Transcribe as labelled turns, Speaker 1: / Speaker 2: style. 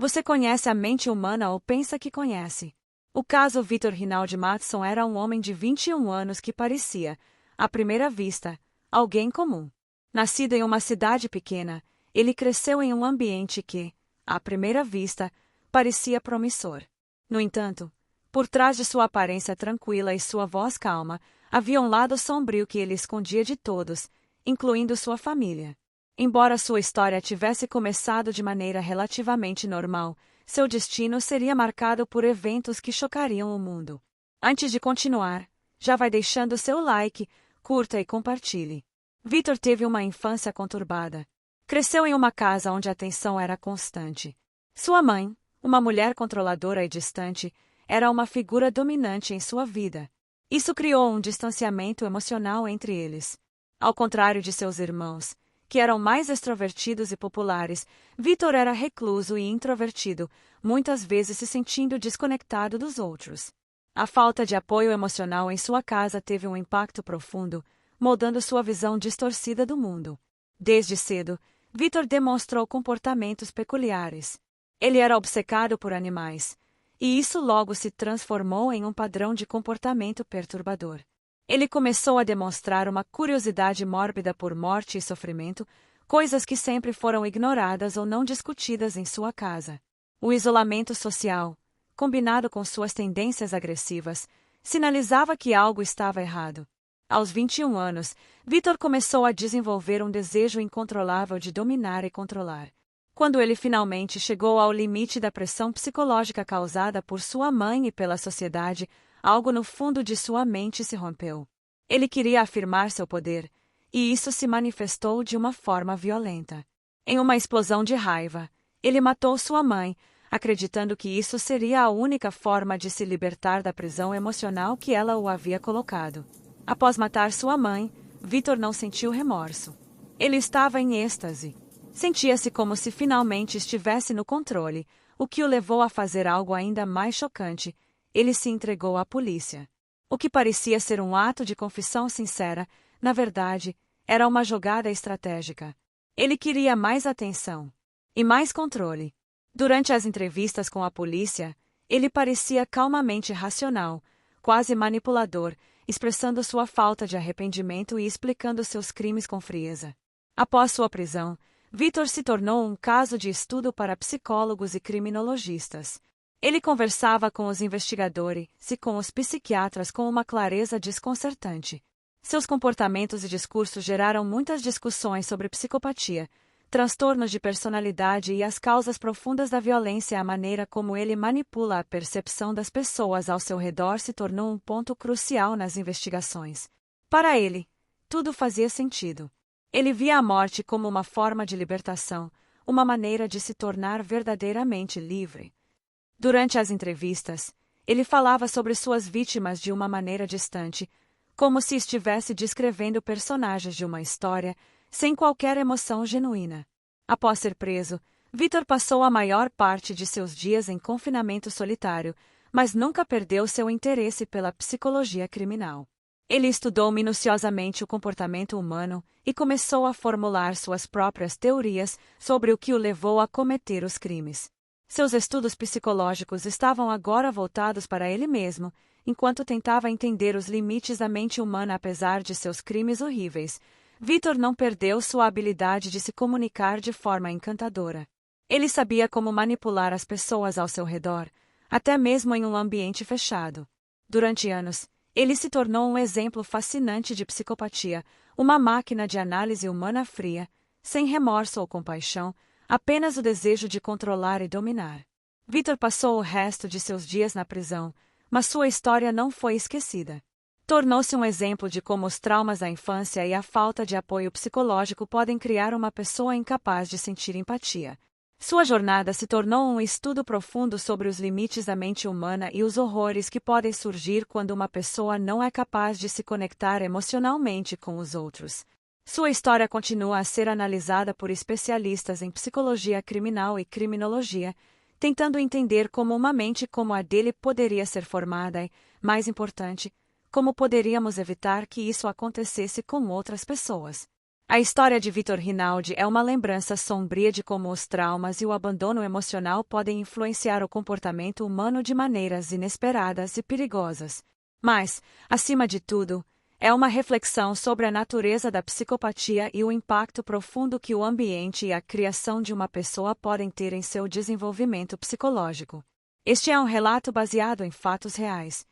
Speaker 1: Você conhece a mente humana ou pensa que conhece? O caso Victor Rinaldi Matson era um homem de 21 anos que parecia, à primeira vista, alguém comum. Nascido em uma cidade pequena, ele cresceu em um ambiente que, à primeira vista, parecia promissor. No entanto, por trás de sua aparência tranquila e sua voz calma, havia um lado sombrio que ele escondia de todos, incluindo sua família. Embora sua história tivesse começado de maneira relativamente normal, seu destino seria marcado por eventos que chocariam o mundo. Antes de continuar, já vai deixando seu like, curta e compartilhe. Victor teve uma infância conturbada. Cresceu em uma casa onde a tensão era constante. Sua mãe, uma mulher controladora e distante, era uma figura dominante em sua vida. Isso criou um distanciamento emocional entre eles. Ao contrário de seus irmãos, que eram mais extrovertidos e populares, Victor era recluso e introvertido, muitas vezes se sentindo desconectado dos outros. A falta de apoio emocional em sua casa teve um impacto profundo, moldando sua visão distorcida do mundo. Desde cedo, Victor demonstrou comportamentos peculiares. Ele era obcecado por animais, e isso logo se transformou em um padrão de comportamento perturbador. Ele começou a demonstrar uma curiosidade mórbida por morte e sofrimento, coisas que sempre foram ignoradas ou não discutidas em sua casa. O isolamento social, combinado com suas tendências agressivas, sinalizava que algo estava errado. Aos 21 anos, Victor começou a desenvolver um desejo incontrolável de dominar e controlar. Quando ele finalmente chegou ao limite da pressão psicológica causada por sua mãe e pela sociedade, algo no fundo de sua mente se rompeu. Ele queria afirmar seu poder, e isso se manifestou de uma forma violenta. Em uma explosão de raiva, ele matou sua mãe, acreditando que isso seria a única forma de se libertar da prisão emocional que ela o havia colocado. Após matar sua mãe, Victor não sentiu remorso. Ele estava em êxtase. Sentia-se como se finalmente estivesse no controle, o que o levou a fazer algo ainda mais chocante. Ele se entregou à polícia. O que parecia ser um ato de confissão sincera, na verdade, era uma jogada estratégica. Ele queria mais atenção e mais controle. Durante as entrevistas com a polícia, ele parecia calmamente racional, quase manipulador, expressando sua falta de arrependimento e explicando seus crimes com frieza. Após sua prisão, Victor se tornou um caso de estudo para psicólogos e criminologistas. Ele conversava com os investigadores e com os psiquiatras com uma clareza desconcertante. Seus comportamentos e discursos geraram muitas discussões sobre psicopatia, transtornos de personalidade e as causas profundas da violência. A maneira como ele manipula a percepção das pessoas ao seu redor se tornou um ponto crucial nas investigações. Para ele, tudo fazia sentido. Ele via a morte como uma forma de libertação, uma maneira de se tornar verdadeiramente livre. Durante as entrevistas, ele falava sobre suas vítimas de uma maneira distante, como se estivesse descrevendo personagens de uma história, sem qualquer emoção genuína. Após ser preso, Victor passou a maior parte de seus dias em confinamento solitário, mas nunca perdeu seu interesse pela psicologia criminal. Ele estudou minuciosamente o comportamento humano e começou a formular suas próprias teorias sobre o que o levou a cometer os crimes. Seus estudos psicológicos estavam agora voltados para ele mesmo, enquanto tentava entender os limites da mente humana. Apesar de seus crimes horríveis, Victor não perdeu sua habilidade de se comunicar de forma encantadora. Ele sabia como manipular as pessoas ao seu redor, até mesmo em um ambiente fechado. Durante anos, ele se tornou um exemplo fascinante de psicopatia, uma máquina de análise humana fria, sem remorso ou compaixão, apenas o desejo de controlar e dominar. Victor passou o resto de seus dias na prisão, mas sua história não foi esquecida. Tornou-se um exemplo de como os traumas da infância e a falta de apoio psicológico podem criar uma pessoa incapaz de sentir empatia. Sua jornada se tornou um estudo profundo sobre os limites da mente humana e os horrores que podem surgir quando uma pessoa não é capaz de se conectar emocionalmente com os outros. Sua história continua a ser analisada por especialistas em psicologia criminal e criminologia, tentando entender como uma mente como a dele poderia ser formada e, mais importante, como poderíamos evitar que isso acontecesse com outras pessoas. A história de Vitor Rinaldi é uma lembrança sombria de como os traumas e o abandono emocional podem influenciar o comportamento humano de maneiras inesperadas e perigosas. Mas, acima de tudo, é uma reflexão sobre a natureza da psicopatia e o impacto profundo que o ambiente e a criação de uma pessoa podem ter em seu desenvolvimento psicológico. Este é um relato baseado em fatos reais,